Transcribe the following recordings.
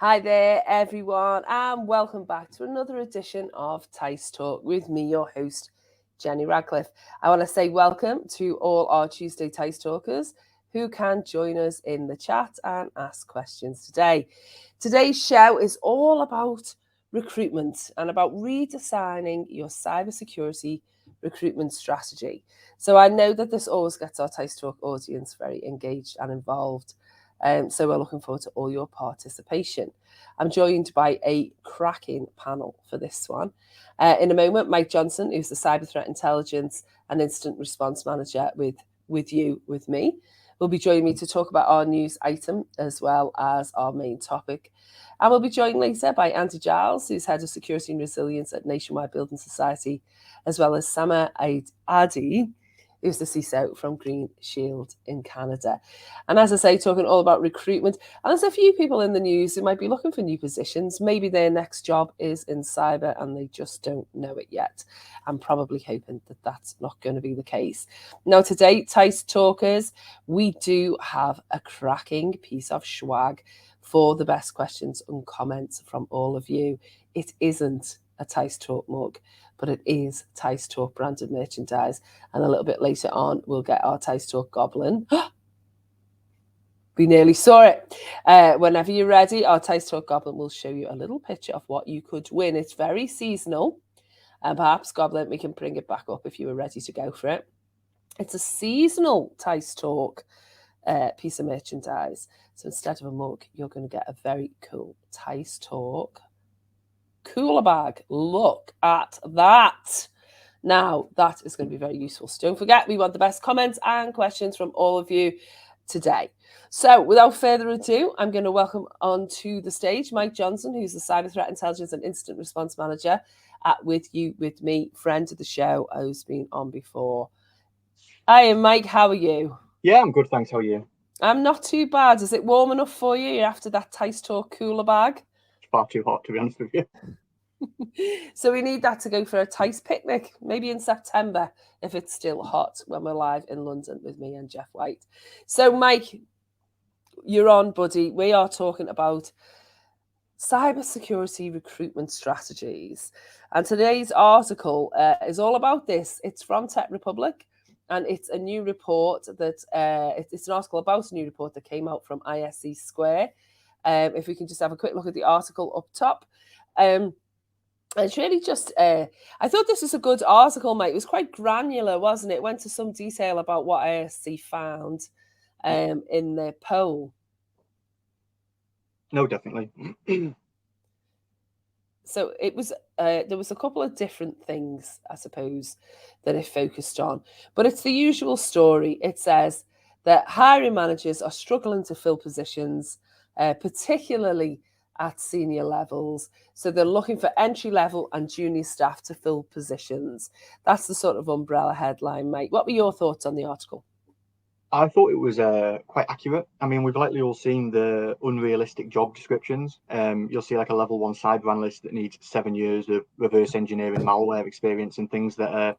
Hi there, everyone, and welcome back to another edition of teissTalk with me, your host, Jenny Radcliffe. I want to say welcome to all our Tuesday teissTalkers who can join us in the chat and ask questions today. Today's show is all about recruitment and about redesigning your cybersecurity recruitment strategy. So I know that this always gets our teissTalk audience very engaged and involved. So we're looking forward to all your participation. I'm joined by a cracking panel for this one. In a moment, Mike Johnson, who's the Cyber Threat Intelligence and Incident Response Manager with me, will be joining me to talk about our news item as well as our main topic. And we'll be joined later by Andy Giles, who's Head of Security and Resilience at Nationwide Building Society, as well as Sama Adi, who's the CISO from Green Shield in Canada. And as I say, talking all about recruitment. And there's a few people in the news who might be looking for new positions. Maybe their next job is in cyber and they just don't know it yet. I'm probably hoping that that's not going to be the case. Now, today, teissTalkers, we do have a cracking piece of swag for the best questions and comments from all of you. It isn't a teissTalk mug, but it is teissTalk branded merchandise. And a little bit later on, we'll get our teissTalk goblin. We nearly saw it. Whenever you're ready, our teissTalk goblin will show you a little picture of what you could win. It's very seasonal. And perhaps, Goblin, we can bring it back up if you were ready to go for it. It's a seasonal teissTalk piece of merchandise. So instead of a mug, you're going to get a very cool teissTalk cooler bag. Look at that. Now, that is going to be very useful. So don't forget, we want the best comments and questions from all of you today. So without further ado, I'm going to welcome onto the stage Mike Johnson, who's the Cyber Threat Intelligence and Incident Response Manager at With Me, friend of the show, who's been on before. Hi, Mike, how are you? Yeah, I'm good, thanks. How are you? I'm not too bad. Is it warm enough for you after that teissTalk cooler bag? It's far too hot, to be honest with you. So we need that to go for a Teiss picnic, maybe in September, if it's still hot when we're live in London with me and Jeff White. So, Mike, you're on, buddy. We are talking about cybersecurity recruitment strategies. And today's article is all about this. It's from Tech Republic, and it's a new report that it's an article about a new report that came out from ISC Square. If we can just have a quick look at the article up top. It's really just, I thought this was a good article, mate. It was quite granular, wasn't it? It went to some detail about what ISC found in their poll. No, definitely. So it was, there was a couple of different things, I suppose, that it focused on. But it's the usual story. It says that hiring managers are struggling to fill positions, particularly at senior levels. So they're looking for entry level and junior staff to fill positions. That's the sort of umbrella headline, mate. What were your thoughts on the article? I thought it was quite accurate. I mean, we've likely all seen the unrealistic job descriptions. You'll see like a level 1 cyber analyst that needs 7 years of reverse engineering malware experience and things that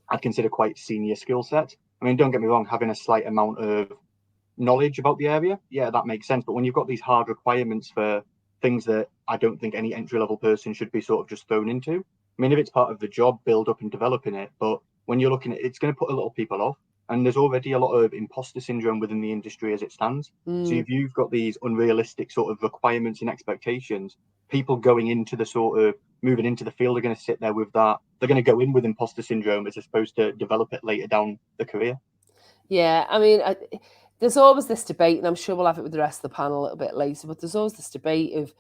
I'd consider quite senior skill set. I mean, don't get me wrong, having a slight amount of knowledge about the area, yeah, that makes sense. But when you've got these hard requirements for things that I don't think any entry-level person should be sort of just thrown into. I mean, if it's part of the job, build up and developing it. But when you're looking at it, it's going to put a lot of people off. And there's already a lot of imposter syndrome within the industry as it stands. So if you've got these unrealistic sort of requirements and expectations, people going into the sort of moving into the field are going to sit there with that. They're going to go in with imposter syndrome as opposed to develop it later down the career. Yeah, I mean, there's always this debate, and I'm sure we'll have it with the rest of the panel a little bit later, but there's always this debate of,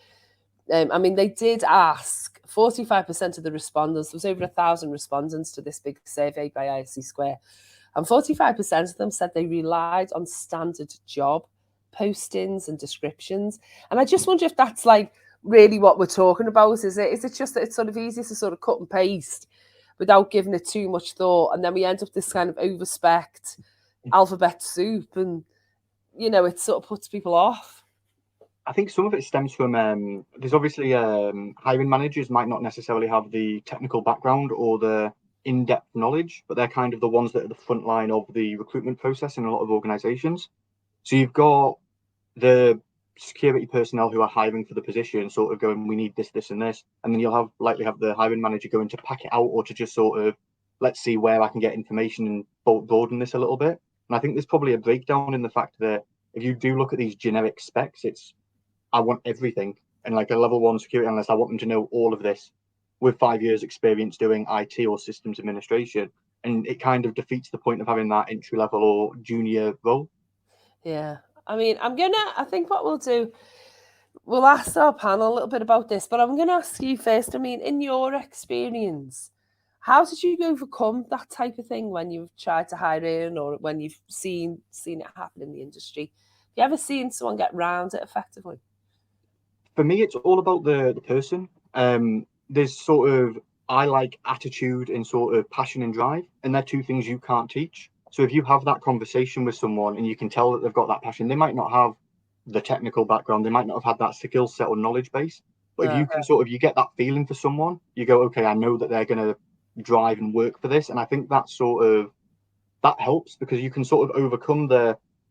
I mean, they did ask 45% of the respondents, there was over 1,000 respondents to this big survey by ISC Square, and 45% of them said they relied on standard job postings and descriptions. And I just wonder if that's like really what we're talking about. Is it just that it's sort of easy to sort of cut and paste without giving it too much thought, and then we end up this kind of overspec'd alphabet soup, and it sort of puts people off? I think some of it stems from there's obviously hiring managers might not necessarily have the technical background or the in-depth knowledge, but they're kind of the ones that are the front line of the recruitment process in a lot of organizations. So you've got the security personnel who are hiring for the position sort of going, we need this, this, and this, and then you'll likely have the hiring manager going to pack it out or to just sort of, let's see where I can get information and broaden this a little bit. And I think there's probably a breakdown in the fact that if you do look at these generic specs, it's, I want everything. And like a level 1 security analyst, I want them to know all of this with 5 years experience doing IT or systems administration. And it kind of defeats the point of having that entry level or junior role. Yeah. I mean, I think what we'll do, we'll ask our panel a little bit about this, but I'm going to ask you first. I mean, in your experience, how did you overcome that type of thing when you've tried to hire in or when you've seen it happen in the industry? Have you ever seen someone get round it effectively? For me, it's all about the person. There's sort of, I like attitude and sort of passion and drive, and they're two things you can't teach. So if you have that conversation with someone and you can tell that they've got that passion, they might not have the technical background, they might not have had that skill set or knowledge base. But if you can sort of, you get that feeling for someone, you go, okay, I know that they're going to drive and work for this. And I think that sort of, that helps because you can sort of overcome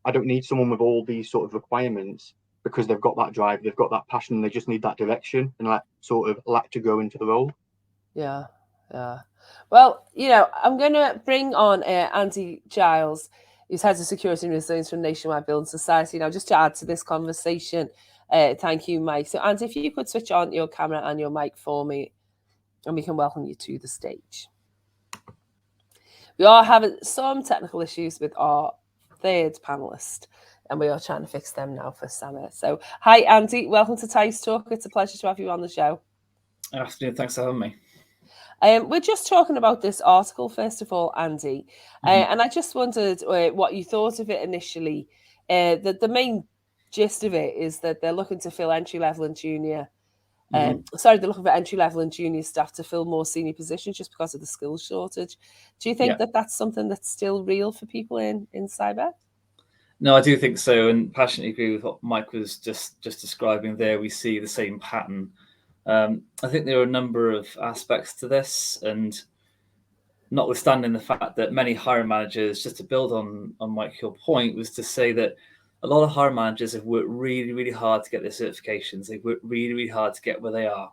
I don't need someone with all these sort of requirements because they've got that drive, they've got that passion, they just need that direction and like to go into the role. Yeah. Well, I'm going to bring on Andy Giles, who's head of security and resilience from Nationwide Building Society. Now, just to add to this conversation, thank you, Mike. So, Andy, if you could switch on your camera and your mic for me, and we can welcome you to the stage. We are having some technical issues with our third panelist, and we are trying to fix them now for Sama. So, hi, Andy. Welcome to teissTalk. It's a pleasure to have you on the show. Afternoon. Thanks for having me. We're just talking about this article, first of all, Andy, and I just wondered what you thought of it initially. The main gist of it is that they're looking to fill entry-level and junior. They're looking for entry-level and junior staff to fill more senior positions just because of the skills shortage. Do you think that that's something that's still real for people in cyber? No, I do think so, and passionately agree with what Mike was just describing there. We see the same pattern. I think there are a number of aspects to this, and notwithstanding the fact that many hiring managers, just to build on Mike, your point, was to say that a lot of hiring managers have worked really, really hard to get their certifications. They've worked really, really hard to get where they are.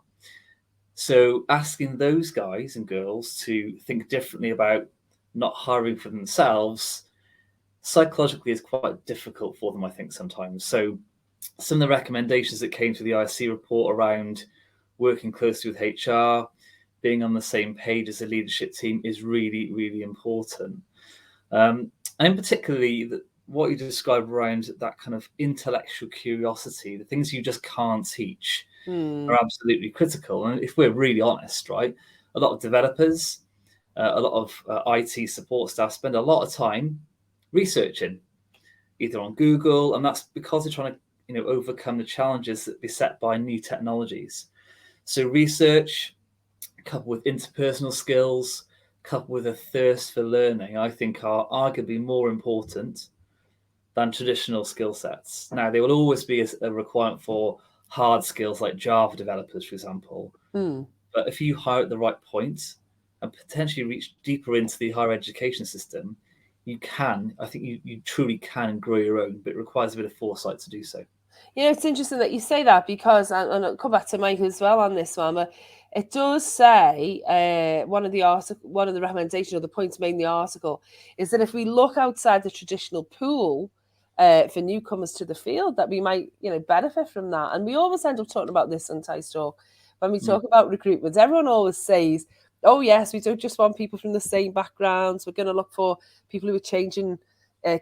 So asking those guys and girls to think differently about not hiring for themselves psychologically is quite difficult for them, I think, sometimes. So some of the recommendations that came through the IC report around working closely with HR, being on the same page as a leadership team is really, really important. And particularly what you described around that kind of intellectual curiosity, the things you just can't teach are absolutely critical. And if we're really honest, right, a lot of developers, a lot of IT support staff spend a lot of time researching, either on Google, and that's because they're trying to overcome the challenges that be set by new technologies. So research, coupled with interpersonal skills, coupled with a thirst for learning, I think are arguably more important than traditional skill sets. Now, there will always be a requirement for hard skills like Java developers, for example. But if you hire at the right point and potentially reach deeper into the higher education system, you truly can grow your own, but it requires a bit of foresight to do so. It's interesting that you say that because, and I'll come back to Mike as well on this one, but it does say one of the recommendations or the points made in the article is that if we look outside the traditional pool for newcomers to the field, that we might benefit from that. And we always end up talking about this on teissTalk when we talk about recruitment. Everyone always says, oh yes, we don't just want people from the same backgrounds, we're going to look for people who are changing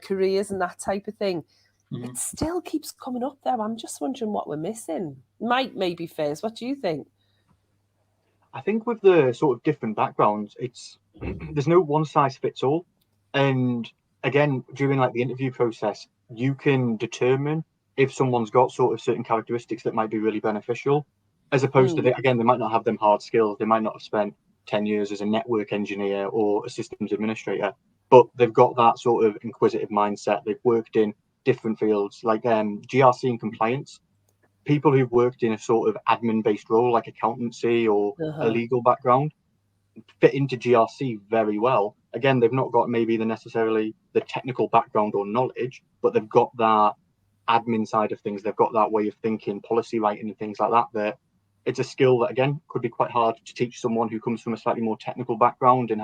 careers and that type of thing. It still keeps coming up there. I'm just wondering what we're missing. Mike, maybe first. What do you think? I think with the sort of different backgrounds, there's no one size fits all. And again, during like the interview process, you can determine if someone's got sort of certain characteristics that might be really beneficial, as opposed to they might not have them hard skills. They might not have spent 10 years as a network engineer or a systems administrator, but they've got that sort of inquisitive mindset. They've worked in different fields like GRC and compliance. People who've worked in a sort of admin-based role like accountancy or a legal background fit into GRC very well. Again, they've not got maybe necessarily the technical background or knowledge, but they've got that admin side of things. They've got that way of thinking, policy writing and things like that. That it's a skill that, again, could be quite hard to teach someone who comes from a slightly more technical background and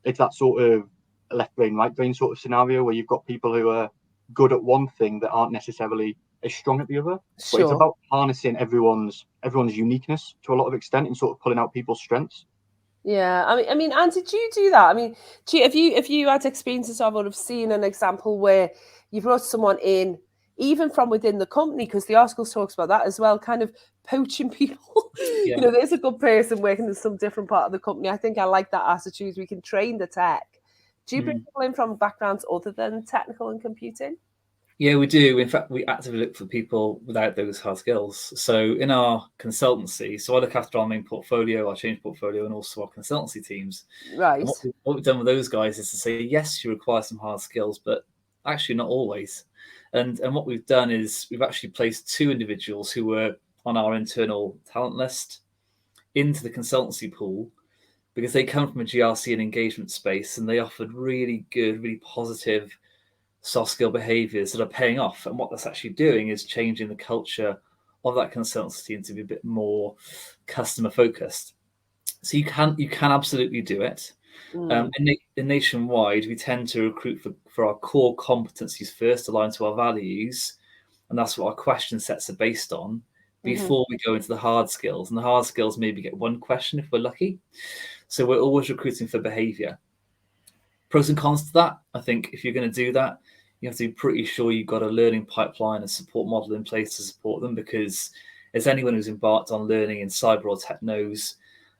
it's that sort of left brain, right brain sort of scenario where you've got people who are good at one thing that aren't necessarily as strong at the other. But it's about harnessing everyone's uniqueness to a lot of extent and sort of pulling out people's strengths. Yeah, I mean, and did you do that? I mean, if you had experiences of or have seen an example where you brought someone in, even from within the company, because the article talks about that as well, kind of poaching people. Yeah. You know, there's a good person working in some different part of the company. I think I like that attitude. We can train the tech. Do you bring people in from backgrounds other than technical and computing? Yeah, we do. In fact, we actively look for people without those hard skills. So in our consultancy, so I look after our main portfolio, our change portfolio, and also our consultancy teams. Right. And what we've done with those guys is to say, yes, you require some hard skills, but actually not always. And what we've done is we've actually placed 2 individuals who were on our internal talent list into the consultancy pool because they come from a GRC and engagement space, and they offered really good, really positive soft skill behaviors that are paying off. And what that's actually doing is changing the culture of that consultancy team to be a bit more customer focused. So you can absolutely do it. In Nationwide, we tend to recruit for our core competencies first, aligned to our values, and that's what our question sets are based on before we go into the hard skills. And the hard skills maybe get 1 question if we're lucky. So we're always recruiting for behavior. Pros and cons to that. I think if you're going to do that, you have to be pretty sure you've got a learning pipeline and support model in place to support them, because as anyone who's embarked on learning in cyber or tech knows,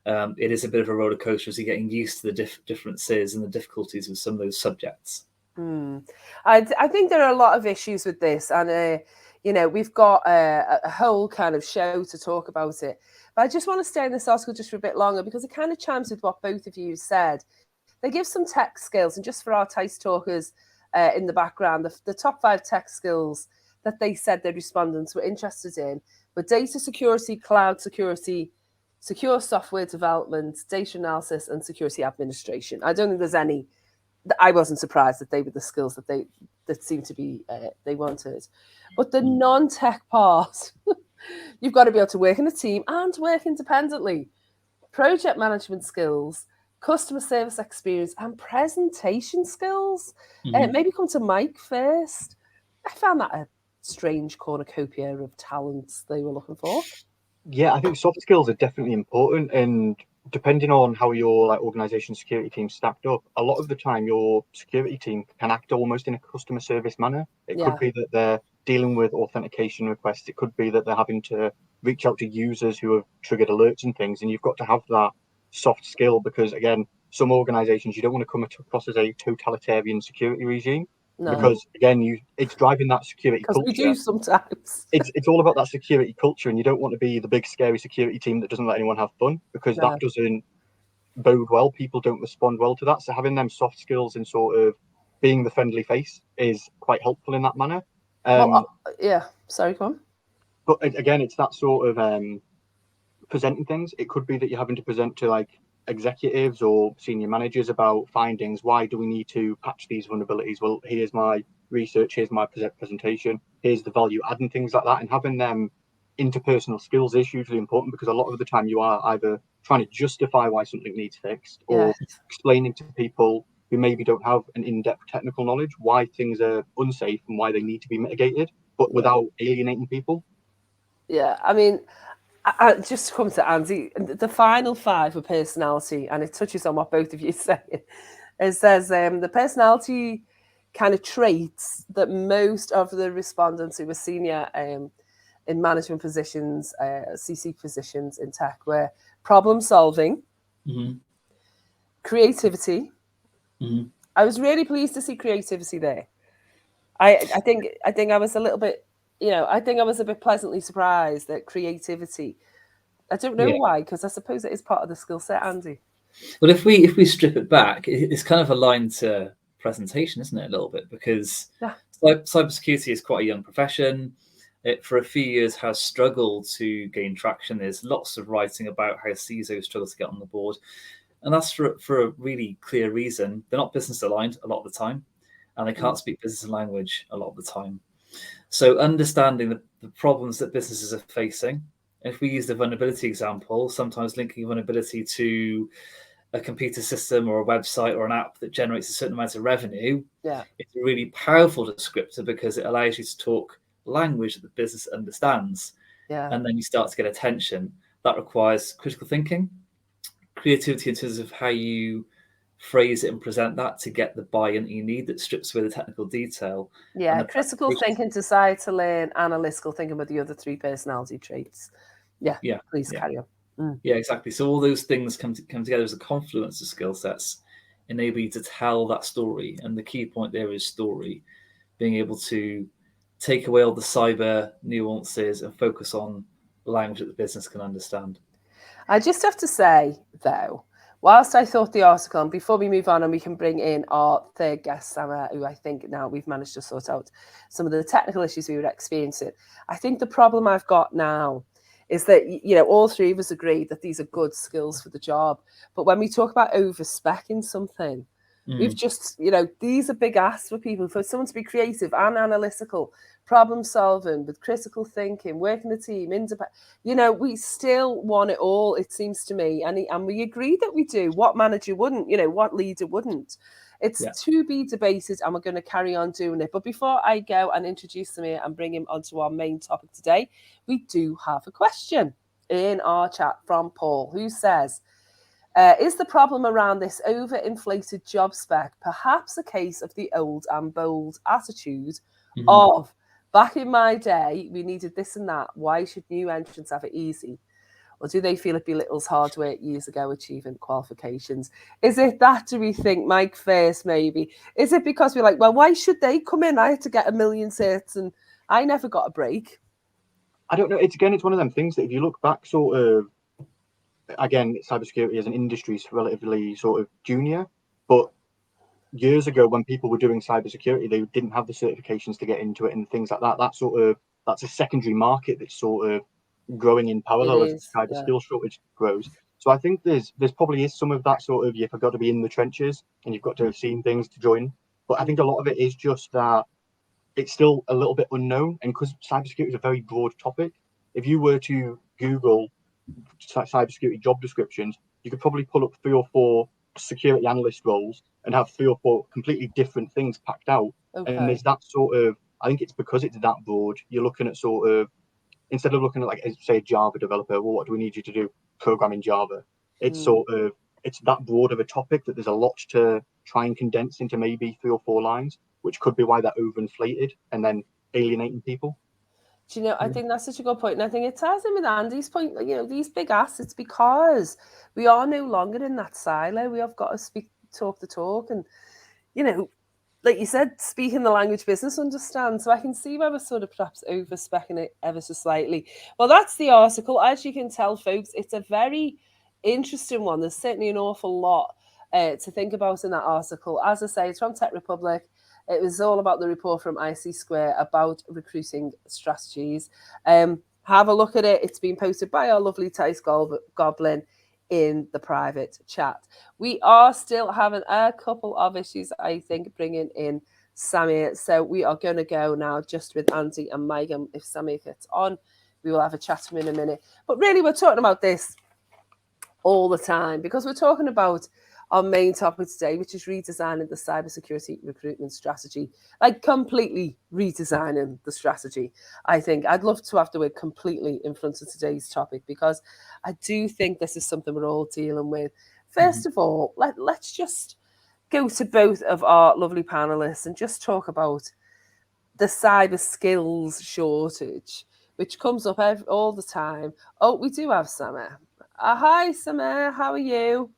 it is a bit of a roller coaster as you're getting used to the differences and the difficulties with some of those subjects. I think there are a lot of issues with this, and you know, we've got a whole kind of show to talk about it. But I just want to stay in this article just for a bit longer because it kind of chimes with what both of you said. They give some tech skills, and just for our teissTalkers in the background, the top 5 tech skills that they said their respondents were interested in were data security, cloud security, secure software development, data analysis, and security administration. I don't think there's any. I wasn't surprised that they were the skills that seemed to be they wanted. But the non-tech part, you've got to be able to work in a team and work independently. Project management skills, customer service experience, and presentation skills. Maybe come to Mike first. I found that a strange cornucopia of talents they were looking for. Yeah, I think soft skills are definitely important, and depending on how your organization security team stacked up, a lot of the time your security team can act almost in a customer service manner. It could be that they're dealing with authentication requests. It could be that they're having to reach out to users who have triggered alerts and things, and you've got to have that soft skill because, again, some organizations, you don't want to come across as a totalitarian security regime. No. Because again, it's driving that security culture. Because we do sometimes. It's all about that security culture, and you don't want to be the big scary security team that doesn't let anyone have fun, because that doesn't bode well. People don't respond well to that. So having them soft skills and sort of being the friendly face is quite helpful in that manner. Sorry, go on. But again, it's that sort of presenting things. It could be that you're having to present to like executives or senior managers about findings. Why do we need to patch these vulnerabilities? Well, here's my research, here's my presentation, here's the value add and things like that. And having them interpersonal skills is hugely important, because a lot of the time you are either trying to justify why something needs fixed or explaining to people who maybe don't have an in-depth technical knowledge why things are unsafe and why they need to be mitigated, but without alienating people. Yeah, I mean, I just to come to Andy, the final 5 were personality, and it touches on what both of you are saying. It says the personality kind of traits that most of the respondents who were senior in management positions, CC positions in tech, were problem solving, creativity. I was really pleased to see creativity there. I think I was a little bit, I think I was a bit pleasantly surprised at creativity. I don't know why, because I suppose it is part of the skill set, Andy. Well, if we strip it back, it's kind of aligned to presentation, isn't it, a little bit? Because cybersecurity is quite a young profession. It, for a few years, has struggled to gain traction. There's lots of writing about how CISOs struggle to get on the board. And that's for a really clear reason. They're not business aligned a lot of the time, and they can't speak business language a lot of the time. So understanding the problems that businesses are facing. If we use the vulnerability example, sometimes linking vulnerability to a computer system or a website or an app that generates a certain amount of revenue, it's a really powerful descriptor because it allows you to talk language that the business understands. And then you start to get attention. That requires critical thinking, creativity in terms of how you phrase it and present that to get the buy-in that you need that strips away the technical detail. Yeah, critical thinking, societal and analytical thinking about the other 3 personality traits. Yeah. Please carry on. Yeah, exactly. So all those things come together as a confluence of skill sets, enable you to tell that story. And the key point there is story, being able to take away all the cyber nuances and focus on language that the business can understand. I just have to say, though, whilst I thought the article, and before we move on and we can bring in our third guest, Sama, who I think now we've managed to sort out some of the technical issues we were experiencing, I think the problem I've got now is that, all 3 of us agree that these are good skills for the job. But when we talk about over-speccing something, we've just, these are big asks for people, for someone to be creative and analytical, problem solving with critical thinking, working a team, independent. We still want it all, it seems to me. And we agree that we do. What manager wouldn't? What leader wouldn't? It's to be debated, and we're going to carry on doing it. But before I go and introduce him here and bring him onto our main topic today, we do have a question in our chat from Paul, who says, is the problem around this overinflated job spec perhaps a case of the old and bold attitude of, back in my day, we needed this and that, why should new entrants have it easy? Or do they feel it belittles hard work years ago achieving qualifications? Is it that, do we think, Mike first maybe? Is it because we're like, well, why should they come in? I had to get 1 million certs and I never got a break. I don't know. It's one of them things that if you look back sort of, again, cybersecurity as an industry is relatively sort of junior, but years ago when people were doing cybersecurity, they didn't have the certifications to get into it and things like that. That's a secondary market that's sort of growing in parallel as the cyber skill shortage grows. So I think there's probably is some of that sort of, you've got to be in the trenches and you've got to have seen things to join. But I think a lot of it is just that it's still a little bit unknown, and because cybersecurity is a very broad topic, if you were to Google cybersecurity job descriptions, you could probably pull up 3 or 4 security analyst roles and have 3 or 4 completely different things packed out. And there's that sort of, I think it's because it's that broad, you're looking at sort of, instead of looking at, like, say, a Java developer, well, what do we need you to do? Program in Java. It's sort of, it's that broad of a topic that there's a lot to try and condense into maybe 3 or 4 lines, which could be why they're overinflated and then alienating people. Do you know, I think that's such a good point. And I think it ties in with Andy's point, these big assets, because we are no longer in that silo. We have got to talk the talk. And, like you said, speaking the language business understands. So I can see why we're sort of perhaps over-speccing it ever so slightly. Well, that's the article. As you can tell, folks, it's a very interesting one. There's certainly an awful lot to think about in that article. As I say, it's from Tech Republic. It was all about the report from IC Square about recruiting strategies. Have a look at it. It's been posted by our lovely Thais Goblin in the private chat. We are still having a couple of issues, I think, bringing in Samir. So we are going to go now just with Andy and Mike. And if Samir gets on, we will have a chat to him in a minute. But really, we're talking about this all the time because we're talking about our main topic today, which is redesigning the cybersecurity recruitment strategy, like completely redesigning the strategy. I think I'd love to have the word completely in front of today's topic because I do think this is something we're all dealing with. First of all, let's just go to both of our lovely panelists and just talk about the cyber skills shortage, which comes up all the time. Oh, we do have Samir. Hi, Samir. How are you?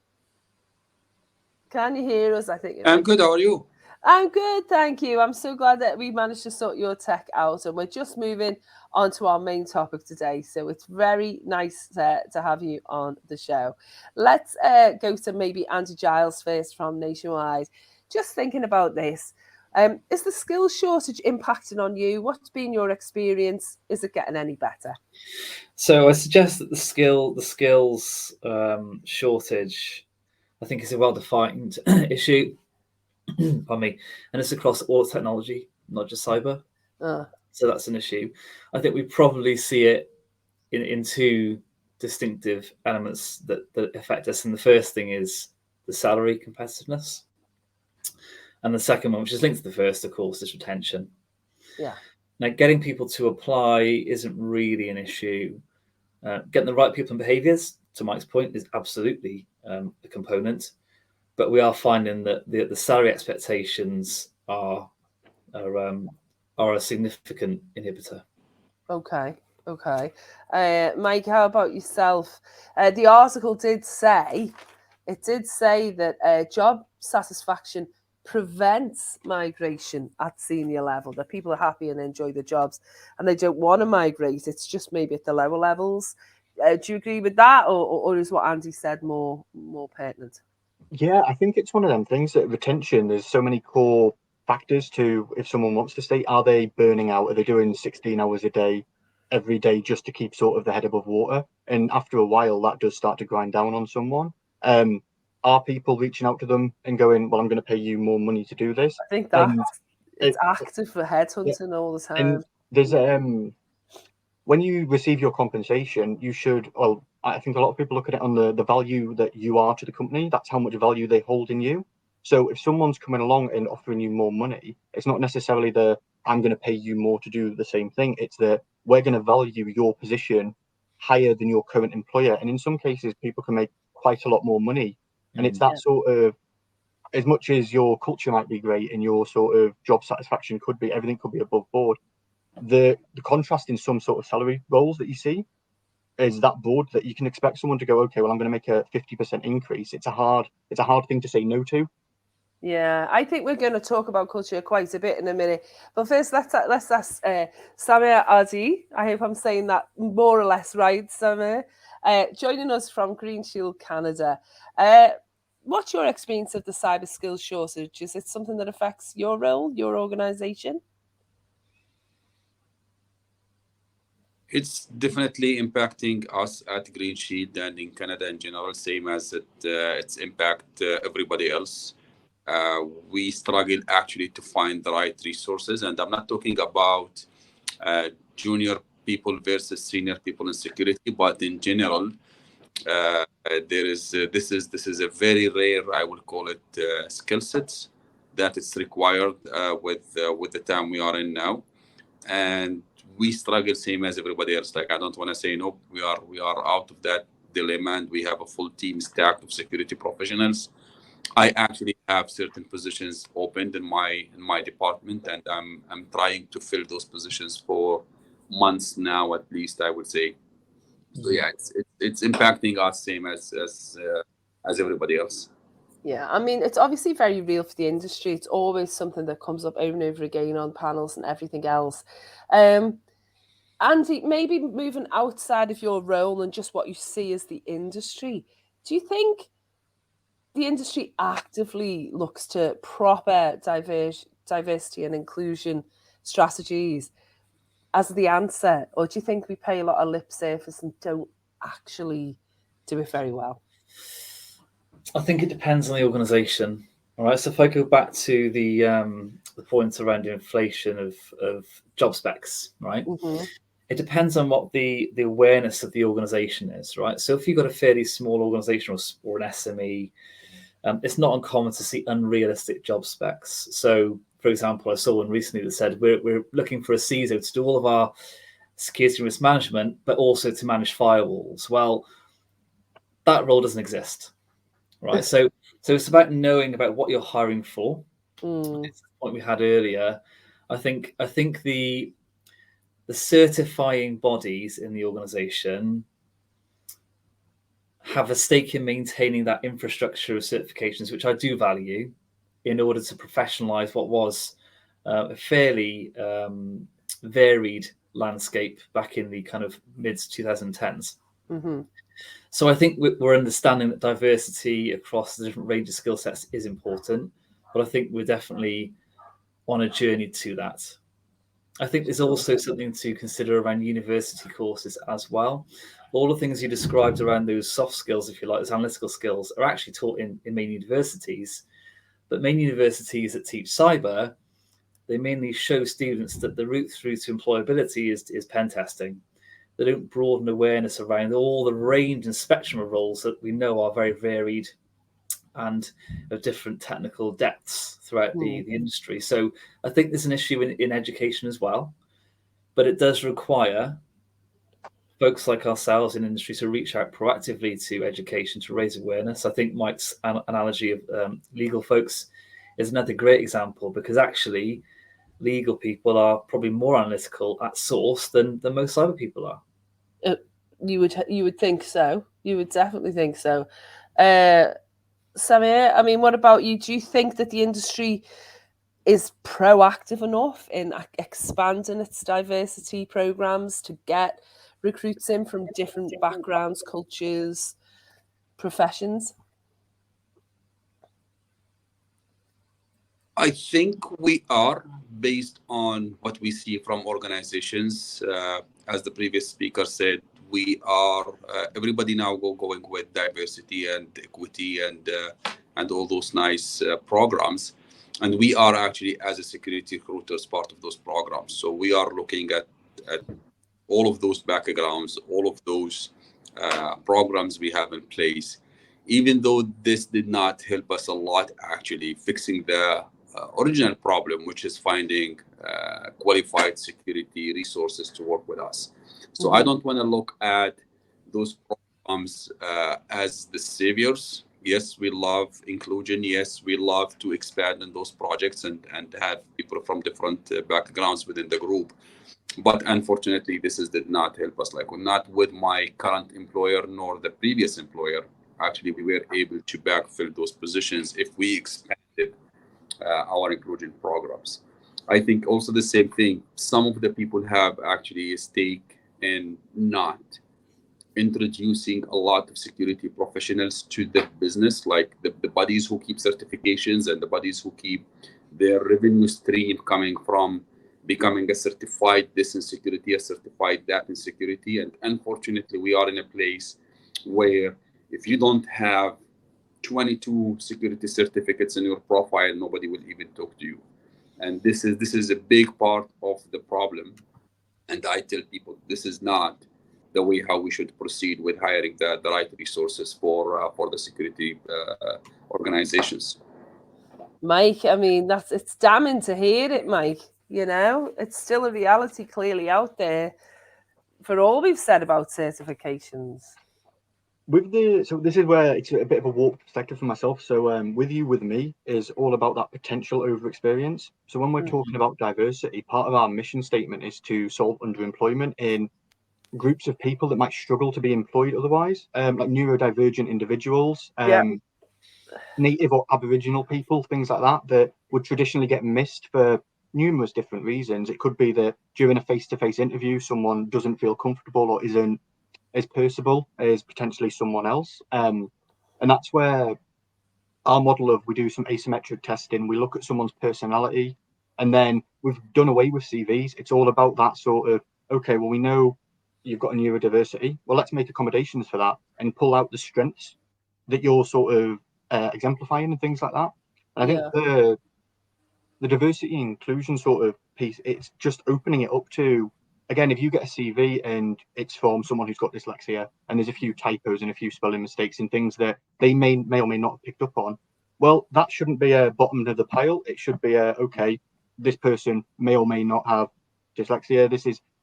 Can you hear us? I think I'm good. How are you? I'm good, thank you. I'm so glad that we managed to sort your tech out, and we're just moving on to our main topic today. So it's very nice to have you on the show. Let's go to maybe Andy Giles first from Nationwide. Just thinking about this, is the skills shortage impacting on you? What's been your experience? Is it getting any better? So I suggest that the skills shortage, I think, is a well-defined issue. Pardon me, and it's across all technology, not just cyber. So that's an issue. I think we probably see it in two distinctive elements that affect us. And the first thing is the salary competitiveness. And the second one, which is linked to the first, of course, is retention. Yeah. Now, getting people to apply isn't really an issue. Getting the right people and behaviours, to Mike's point, is absolutely a component. But we are finding that the salary expectations are a significant inhibitor. Okay. Mike, how about yourself? The article did say that job satisfaction prevents migration at senior level, that people are happy and enjoy their jobs and they don't want to migrate. It's just maybe at the lower levels. Do you agree with that, or is what Andy said more pertinent? Yeah, I think it's one of them things that retention, there's so many core factors to if someone wants to stay. Are they burning out? Are they doing 16 hours a day every day just to keep sort of the head above water? And after a while, that does start to grind down on someone. Are people reaching out to them and going, well, I'm going to pay you more money to do this? I think that it's active for headhunting all the time. And there's when you receive your compensation, you should, well, I think a lot of people look at it on the value that you are to the company. That's how much value they hold in you. So if someone's coming along and offering you more money, it's not necessarily I'm going to pay you more to do the same thing. It's that we're going to value your position higher than your current employer. And in some cases, people can make quite a lot more money. And it's that sort of, as much as your culture might be great and your sort of job satisfaction could be, everything could be above board. The contrast in some sort of salary roles that you see is that broad that you can expect someone to go, okay, well, I'm going to make a 50% increase. It's a hard thing to say no to. Yeah, I think we're going to talk about culture quite a bit in a minute. But first, let's ask Samir Adi. I hope I'm saying that more or less right, Samir. Joining us from Green Shield Canada. What's your experience of the cyber skills shortage? Is it something that affects your role, your organisation? It's definitely impacting us at Green Shield and in Canada in general, same as it's impact everybody else. We struggle actually to find the right resources, and I'm not talking about junior people versus senior people in security, but in general, there is this is a very rare, I would call it, skill sets that is required with the time we are in now, and we struggle same as everybody else. Like, I don't want to say no, we are out of that dilemma, and we have a full team stacked of security professionals. I actually have certain positions opened in my department, and I'm trying to fill those positions for months now, at least, I would say. So yeah, it's impacting us same as everybody else. Yeah, I mean, it's obviously very real for the industry. It's always something that comes up over and over again on panels and everything else. Andy, maybe moving outside of your role and just what you see as the industry, do you think the industry actively looks to proper diversity and inclusion strategies as the answer? Or do you think we pay a lot of lip service and don't actually do it very well? I think it depends on the organisation. All right. So if I go back to the point around the inflation of job specs, right? Mm-hmm. It depends on what the awareness of the organisation is, right? So if you've got a fairly small organisation or an SME, it's not uncommon to see unrealistic job specs. So, for example, I saw one recently that said we're looking for a CISO to do all of our security and risk management, but also to manage firewalls. Well, that role doesn't exist, right? So it's about knowing about what you're hiring for. It's the point we had earlier. I think the certifying bodies in the organisation have a stake in maintaining that infrastructure of certifications, which I do value, in order to professionalize what was a fairly varied landscape back in the kind of mid 2010s. Mm-hmm. So I think we're understanding that diversity across the different range of skill sets is important, but I think we're definitely on a journey to that. I think there's also something to consider around university courses as well. All the things you described around those soft skills, if you like, those analytical skills, are actually taught in main universities. But main universities that teach cyber they mainly show students that the route through to employability is pen testing. They don't broaden awareness around all the range and spectrum of roles that we know are very varied and of different technical depths throughout the industry. So I think there's an issue in education as well, but it does require folks like ourselves in industry to reach out proactively to education to raise awareness. I think Mike's analogy of legal folks is another great example, because actually legal people are probably more analytical at source than most cyber people are. You would think so. You would definitely think so. Samir, I mean, what about you? Do you think that the industry is proactive enough in expanding its diversity programs to get recruits in from different backgrounds, cultures, professions? I think we are, based on what we see from organizations. As the previous speaker said, we are everybody now going with diversity and equity and all those nice programs, and we are actually, as a security recruiters, part of those programs. So we are looking at all of those backgrounds, all of those programs we have in place. Even though this did not help us a lot, actually fixing the original problem, which is finding qualified security resources to work with us. So I don't want to look at those programs as the saviors. Yes, we love inclusion. Yes, we love to expand in those projects and have people from different backgrounds within the group. But unfortunately, this did not help us. Like, not with my current employer nor the previous employer. Actually, we were able to backfill those positions if we expanded our inclusion programs. I think also the same thing. Some of the people have actually a stake in not introducing a lot of security professionals to the business, like the bodies who keep certifications and the bodies who keep their revenue stream coming from becoming a certified this in security, a certified that in security. And unfortunately, we are in a place where if you don't have 22 security certificates in your profile, nobody will even talk to you. And this is a big part of the problem. And I tell people this is not the way how we should proceed with hiring the right resources for the security organizations. Mike, I mean, it's damning to hear it, Mike. You know, it's still a reality clearly out there for all we've said about certifications. So this is where it's a bit of a warped perspective for myself. So with me is all about that potential over experience. So when we're talking about diversity, part of our mission statement is to solve underemployment in groups of people that might struggle to be employed otherwise, like neurodivergent individuals, native or Aboriginal people, things like that would traditionally get missed for numerous different reasons. It could be that during a face-to-face interview, someone doesn't feel comfortable or isn't as personable as potentially someone else. And that's where our model of, we do some asymmetric testing, we look at someone's personality, and then we've done away with CVs. It's all about that sort of, okay, well, we know you've got a neurodiversity. Well, let's make accommodations for that and pull out the strengths that you're sort of exemplifying and things like that. And I think the diversity and inclusion sort of piece, it's just opening it up to, again, if you get a CV and it's from someone who's got dyslexia and there's a few typos and a few spelling mistakes and things that they may or may not have picked up on, well, that shouldn't be a bottom of the pile. It should be okay, this person may or may not have dyslexia.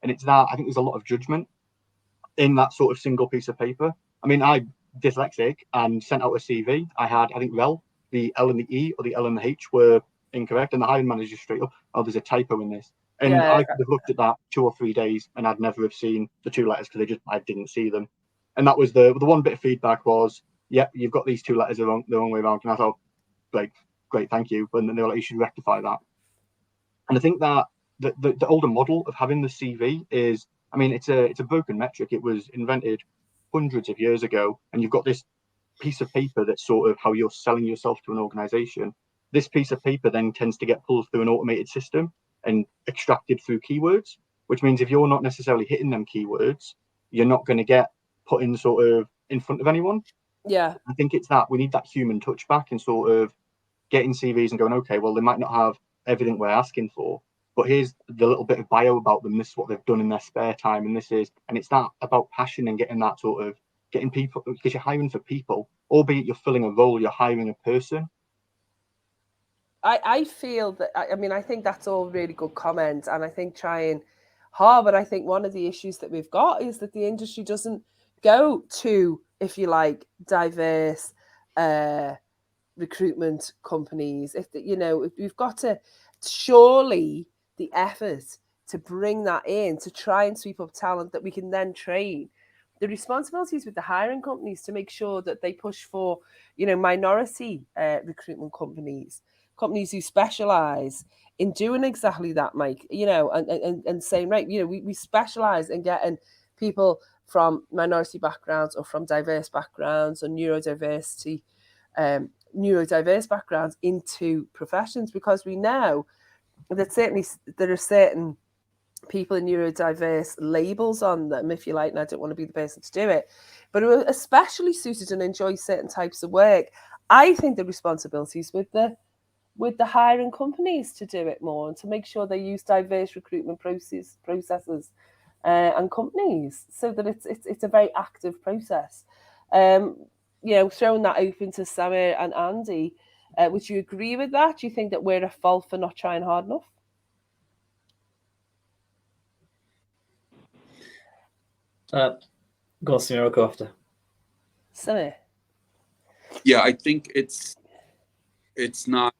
And it's that, I think there's a lot of judgment in that sort of single piece of paper. I mean, I'm dyslexic and sent out a CV. I think the L and the E or the L and the H were incorrect, and the hiring manager straight up, oh, there's a typo in this. And I could have looked at that 2 or 3 days and I'd never have seen the 2 letters because I didn't see them. And that was the one bit of feedback was, yeah, you've got these 2 letters the wrong way around. And I thought, great, thank you. And then they were like, you should rectify that. And I think that the older model of having the CV is, I mean, it's a broken metric. It was invented hundreds of years ago, and you've got this piece of paper that's sort of how you're selling yourself to an organization. This piece of paper then tends to get pulled through an automated system and extracted through keywords, which means if you're not necessarily hitting them keywords, you're not going to get put in sort of in front of anyone. Yeah. I think it's that we need that human touch back and sort of getting CVs and going, okay, well, they might not have everything we're asking for, but here's the little bit of bio about them. This is what they've done in their spare time, and it's that about passion and getting that sort of getting people, because you're hiring for people, albeit you're filling a role, you're hiring a person. I feel that, I think that's all really good comments, and I think trying hard, but I think one of the issues that we've got is that the industry doesn't go to, if you like, diverse recruitment companies. If we've got to, surely the effort to bring that in, to try and sweep up talent that we can then train. The responsibilities with the hiring companies to make sure that they push for, minority recruitment companies who specialize in doing exactly that, Mike, and saying, right, we specialize in getting people from minority backgrounds or from diverse backgrounds or neurodiverse backgrounds into professions, because we know that certainly there are certain people in neurodiverse labels on them, if you like, and I don't want to be the person to do it, but who are especially suited and enjoy certain types of work. I think the responsibility is with the hiring companies to do it more and to make sure they use diverse recruitment processes and companies, so that it's a very active process. Throwing that open to Samir and Andy, would you agree with that? Do you think that we're at fault for not trying hard enough? Go on, Samir, I'll go after. Samir? Yeah, I think it's not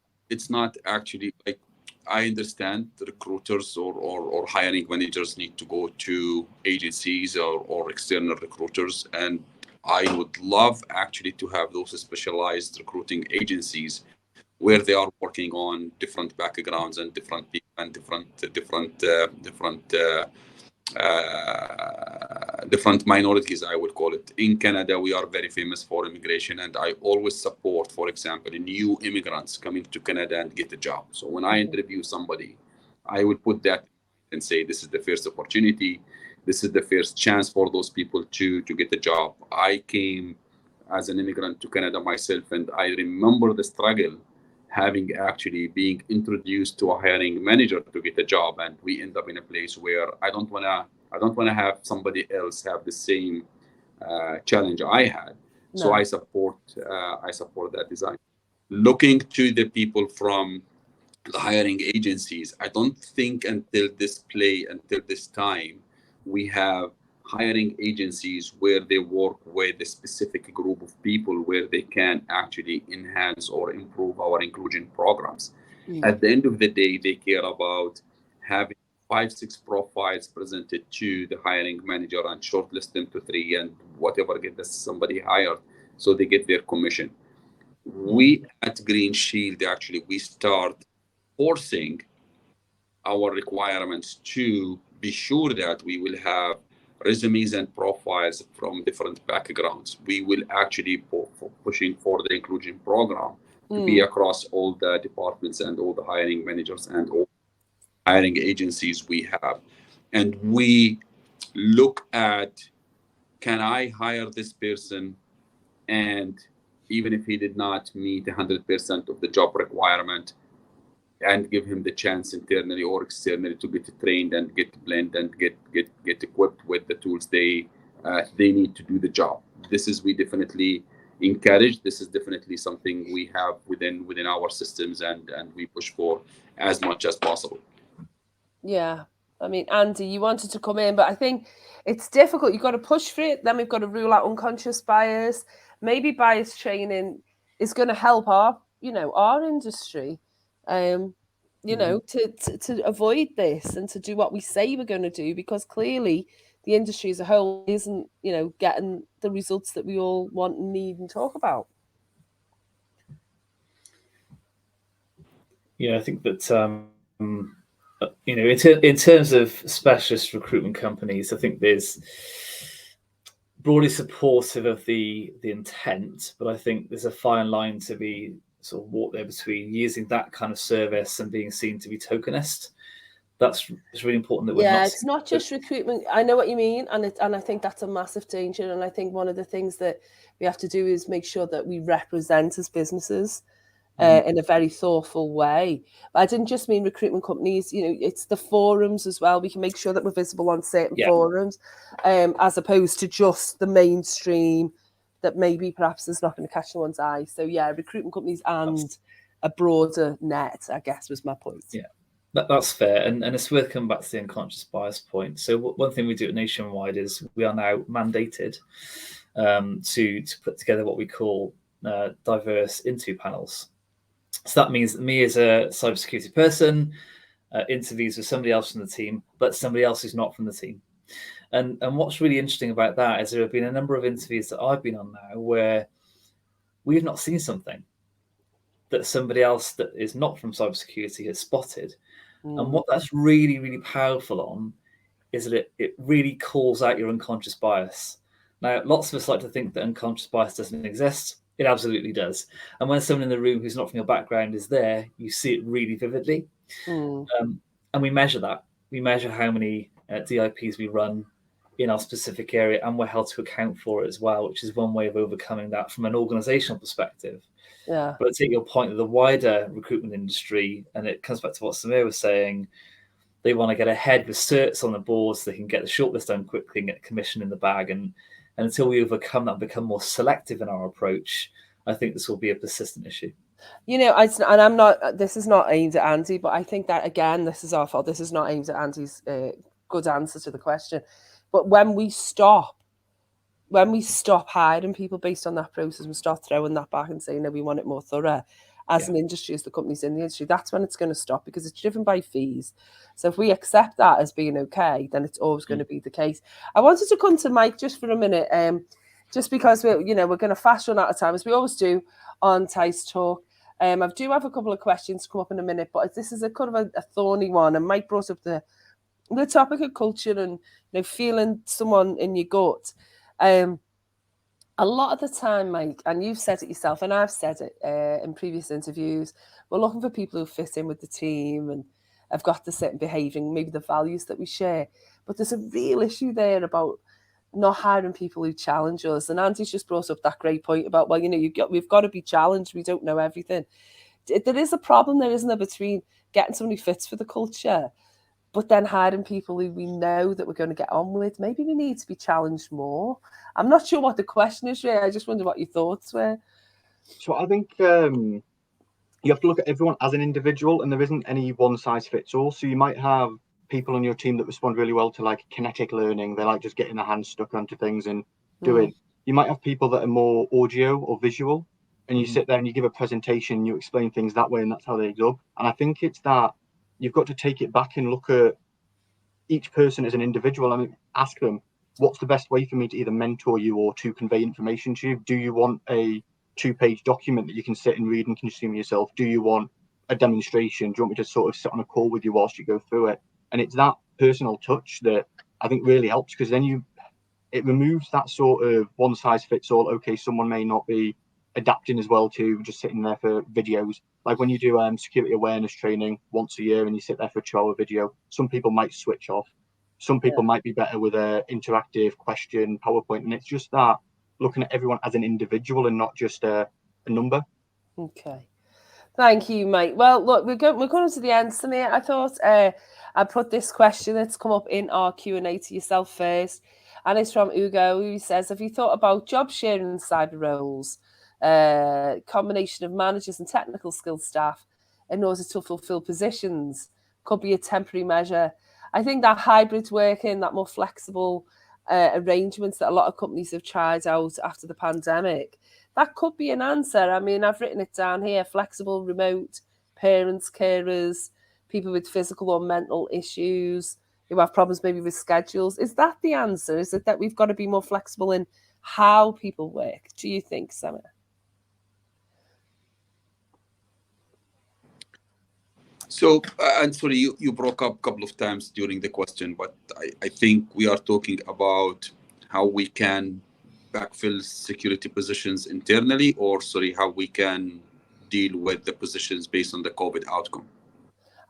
actually, like, I understand the recruiters or hiring managers need to go to agencies or external recruiters, and I would love actually to have those specialized recruiting agencies where they are working on different backgrounds and different people and different minorities, I would call it. In Canada, we are very famous for immigration, and I always support, for example, new immigrants coming to Canada and get a job. So when I interview somebody, I would put that and say, this is the first opportunity. This is the first chance for those people to get a job. I came as an immigrant to Canada myself, and I remember the struggle having actually being introduced to a hiring manager to get a job, and we end up in a place where I don't wanna have somebody else have the same challenge I had. No. So I support that design. Looking to the people from the hiring agencies, I don't think until this time we have hiring agencies where they work with a specific group of people where they can actually enhance or improve our inclusion programs. At the end of the day, they care about having 5-6 profiles presented to the hiring manager and shortlist them to 3 and whatever, get somebody hired so they get their commission. We at Green Shield, actually, we start forcing our requirements to be sure that we will have resumes and profiles from different backgrounds. We will actually pushing for the inclusion program to be across all the departments and all the hiring managers and all hiring agencies we have. And we look at, can I hire this person, and even if he did not meet 100% of the job requirement, and give him the chance internally or externally to get trained and get blend and get equipped with the tools they need to do the job. We definitely encourage. This is definitely something we have within our systems, and we push for as much as possible. Yeah. I mean, Andy, you wanted to come in, but I think it's difficult. You've got to push for it. Then we've got to rule out unconscious bias. Maybe bias training is going to help our industry, to avoid this and to do what we say we're going to do, because clearly the industry as a whole isn't, getting the results that we all want and need and talk about. Yeah, I think that, in terms of specialist recruitment companies, I think there's broadly supportive of the intent, but I think there's a fine line to be sort of walked there between using that kind of service and being seen to be tokenist. It's really important that we're not. It's not just recruitment. I know what you mean, and I think that's a massive danger. And I think one of the things that we have to do is make sure that we represent as businesses in a very thoughtful way. But I didn't just mean recruitment companies, it's the forums as well. We can make sure that we're visible on certain forums, as opposed to just the mainstream that maybe perhaps is not going to catch someone's eye. So yeah, recruitment companies and a broader net, I guess, was my point. Yeah, that's fair. And it's worth coming back to the unconscious bias point. So one thing we do at Nationwide is we are now mandated to put together what we call diverse interview panels. So that means that me as a cybersecurity person interviews with somebody else from the team, but somebody else who's not from the team. And what's really interesting about that is there have been a number of interviews that I've been on now where we've not seen something that somebody else that is not from cybersecurity has spotted. And what that's really, really powerful on is that it really calls out your unconscious bias. Now, lots of us like to think that unconscious bias doesn't exist. It absolutely does. And when someone in the room who's not from your background is there, you see it really vividly. And we measure that. We measure how many DIPs we run in our specific area, and we're held to account for it as well, which is one way of overcoming that from an organizational perspective. Yeah. But I take your point of the wider recruitment industry, and it comes back to what Samir was saying. They want to get ahead with certs on the board so they can get the shortlist done quickly and get commission in the bag. And until we overcome that and become more selective in our approach, I think this will be a persistent issue. I'm not, this is not aimed at Andy, but I think that, again, this is our fault. This is not aimed at Andy's good answer to the question. But when we stop hiring people based on that process and start throwing that back and saying, no, we want it more thorough as an industry, as the companies in the industry, that's when it's going to stop, because it's driven by fees. So if we accept that as being okay, then it's always going to be the case. I wanted to come to Mike just for a minute, just because we're going to fast run out of time, as we always do on teissTalk. I do have a couple of questions to come up in a minute, but this is a kind of a thorny one. And Mike brought up the topic of culture and feeling someone in your gut. A lot of the time, Mike, and you've said it yourself, and I've said it in previous interviews, we're looking for people who fit in with the team and have got the certain behaving, maybe the values that we share. But there's a real issue there about not hiring people who challenge us. And Andy's just brought up that great point about, well, we've got to be challenged. We don't know everything. There is a problem there, isn't there, between getting somebody who fits for the culture, but then hiring people who we know that we're going to get on with. Maybe we need to be challenged more. I'm not sure what the question is, Ray. I just wonder what your thoughts were. So I think you have to look at everyone as an individual, and there isn't any one size fits all. So you might have people on your team that respond really well to like kinetic learning. They like just getting their hands stuck onto things and doing. You might have people that are more audio or visual, and you sit there and you give a presentation, you explain things that way, and that's how they absorb. And I think it's that you've got to take it back and look at each person as an individual. I mean, ask them, what's the best way for me to either mentor you or to convey information to you? Do you want a 2-page document that you can sit and read and consume yourself? Do you want a demonstration? Do you want me to sort of sit on a call with you whilst you go through it? And it's that personal touch that I think really helps, because then it removes that sort of one size fits all. Okay, someone may not be adapting as well to just sitting there for videos. Like when you do security awareness training once a year and you sit there for a 2-hour video, some people might switch off. Some people might be better with an interactive question, PowerPoint. And it's just that looking at everyone as an individual and not just a number. Okay. Thank you, Mike. Well, look, we're coming to the end, Samir. I thought I put this question that's come up in our Q&A to yourself first. And it's from Ugo, who says, have you thought about job sharing in cyber roles? Combination of managers and technical skilled staff in order to fulfill positions could be a temporary measure. I think that hybrid working, that more flexible arrangements that a lot of companies have tried out after the pandemic, that could be an answer. I mean, I've written it down here: flexible, remote, parents, carers, people with physical or mental issues who have problems maybe with schedules. Is that the answer? Is it that we've got to be more flexible in how people work? Do you think, Samir? So, and sorry, you broke up a couple of times during the question, but I think we are talking about how we can backfill security positions internally, or how we can deal with the positions based on the COVID outcome.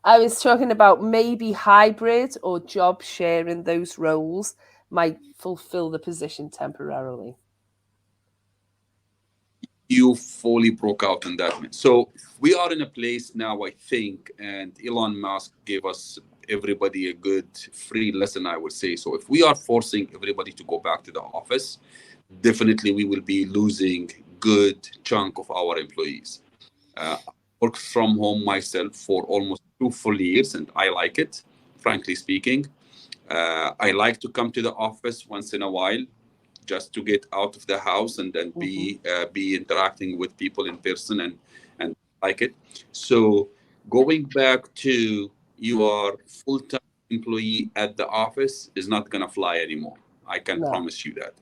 I was talking about maybe hybrid or job sharing those roles might fulfill the position temporarily. you fully broke out in that. So we are in a place now, I think, and Elon Musk gave us everybody a good free lesson, I would say. So if we are forcing everybody to go back to the office, definitely we will be losing good chunk of our employees. I worked from home myself for almost 2 full years, and I like it, frankly speaking. I like to come to the office once in a while, just to get out of the house and then be interacting with people in person, and like it. So going back to your full-time employee at the office is not gonna fly anymore. I can promise you that.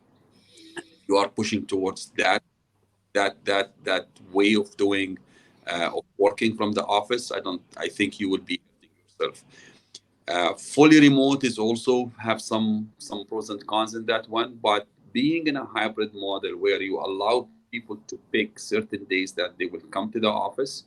You are pushing towards that way of doing of working from the office. I think you would be hurting yourself. Fully remote is also have some pros and cons in that one, but being in a hybrid model where you allow people to pick certain days that they will come to the office,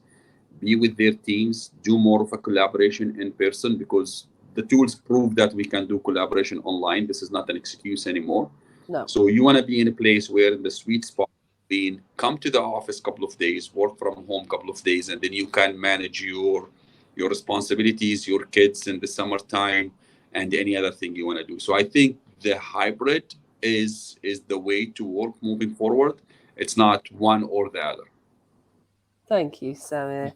be with their teams, do more of a collaboration in person, because the tools prove that we can do collaboration online. This is not an excuse anymore. No. So you want to be in a place where in the sweet spot being come to the office a couple of days, work from home a couple of days, and then you can manage your responsibilities, your kids in the summertime, and any other thing you want to do. So I think the hybrid is the way to work moving forward. It's not one or the other. Thank you, Samir.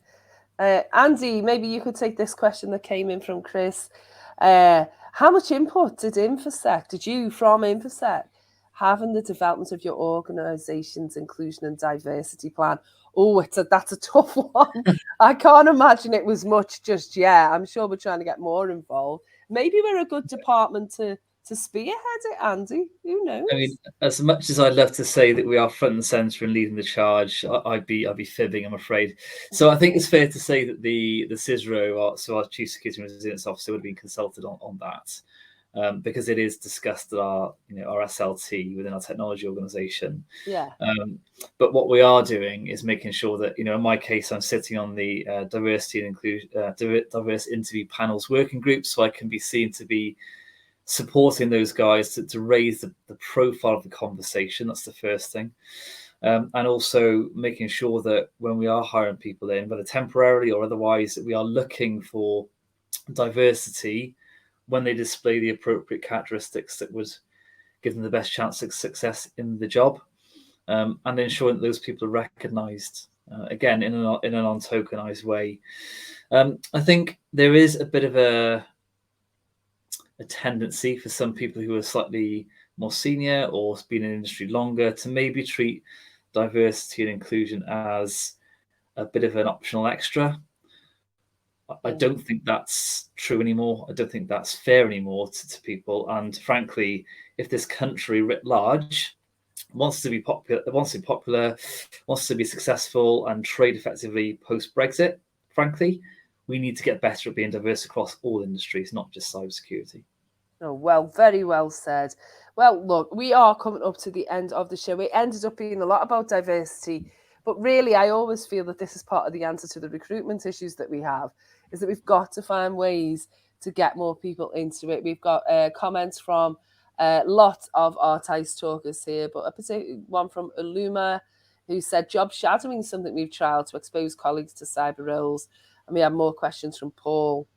Andy, maybe you could take this question that came in from Chris. How much input did you from InfoSec have in the development of your organisation's inclusion and diversity plan? Oh, that's a tough one. I can't imagine it was much just yet. I'm sure we're trying to get more involved. Maybe we're a good department to spearhead it, Andy. Who knows? I mean, as much as I'd love to say that we are front and centre and leading the charge, I'd be fibbing, I'm afraid. So I think it's fair to say that the CISRO, so our Chief Security and Resilience Officer, would have been consulted on that, because it is discussed at our SLT within our technology organisation. Yeah. But what we are doing is making sure that, in my case, I'm sitting on the diversity and inclusion, diverse interview panels working group, so I can be seen to be supporting those guys to raise the profile of the conversation. That's the first thing. And also making sure that when we are hiring people in, whether temporarily or otherwise, that we are looking for diversity when they display the appropriate characteristics that would give them the best chance of success in the job, and ensuring that those people are recognised, again, in an untokenized way. I think there is a bit of a tendency for some people who are slightly more senior or been in the industry longer to maybe treat diversity and inclusion as a bit of an optional extra. I don't think that's true anymore. I don't think that's fair anymore to people. And frankly, if this country writ large wants to be popular, wants to be successful and trade effectively post-Brexit, frankly, we need to get better at being diverse across all industries, not just cybersecurity. Oh, well, very well said. Well, look, we are coming up to the end of the show. It ended up being a lot about diversity, but really, I always feel that this is part of the answer to the recruitment issues that we have, is that we've got to find ways to get more people into it. We've got comments from lots of our teissTalkers here, but a particular one from Uluma, who said job shadowing is something we've tried to expose colleagues to cyber roles. And we have more questions from Paul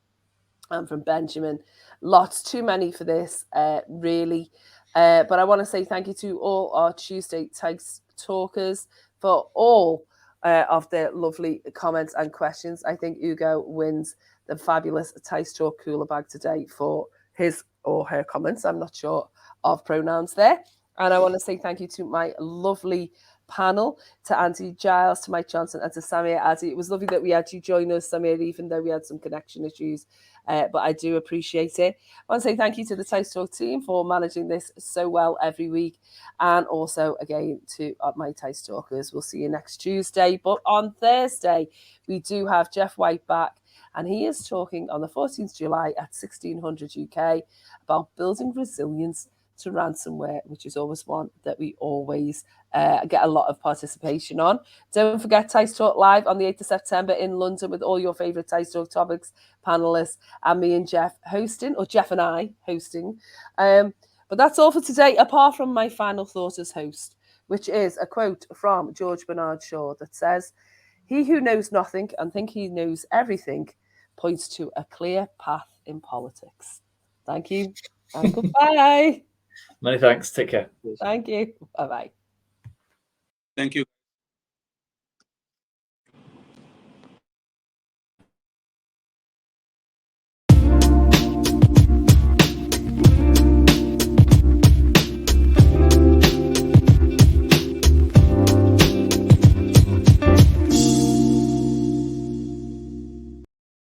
and from Benjamin. Lots too many for this, really. But I want to say thank you to all our Tuesday teissTalkers for all of their lovely comments and questions. I think Ugo wins the fabulous teissTalk cooler bag today for his or her comments. I'm not sure of pronouns there. And I want to say thank you to my lovely panel, to Andy Giles, to Mike Johnson, and to Samir Adi. It was lovely that we had you join us, Samir, even though we had some connection issues. But I do appreciate it. I want to say thank you to the teissTalk team for managing this so well every week. And also, again, to my teissTalkers. We'll see you next Tuesday. But on Thursday, we do have Jeff White back. And he is talking on the 14th July at 1600 UK about building resilience to ransomware, which is always one that we always get a lot of participation on. Don't forget teissTalk Live on the 8th of September in London with all your favourite teissTalk topics, panellists, and me and Jeff hosting, or Jeff and I hosting. But that's all for today, apart from my final thought as host. which is a quote from George Bernard Shaw that says, "He who knows nothing and think he knows everything points to a clear path in politics." Thank you and goodbye. Many thanks. Take care. Thank you. Bye-bye. Thank you.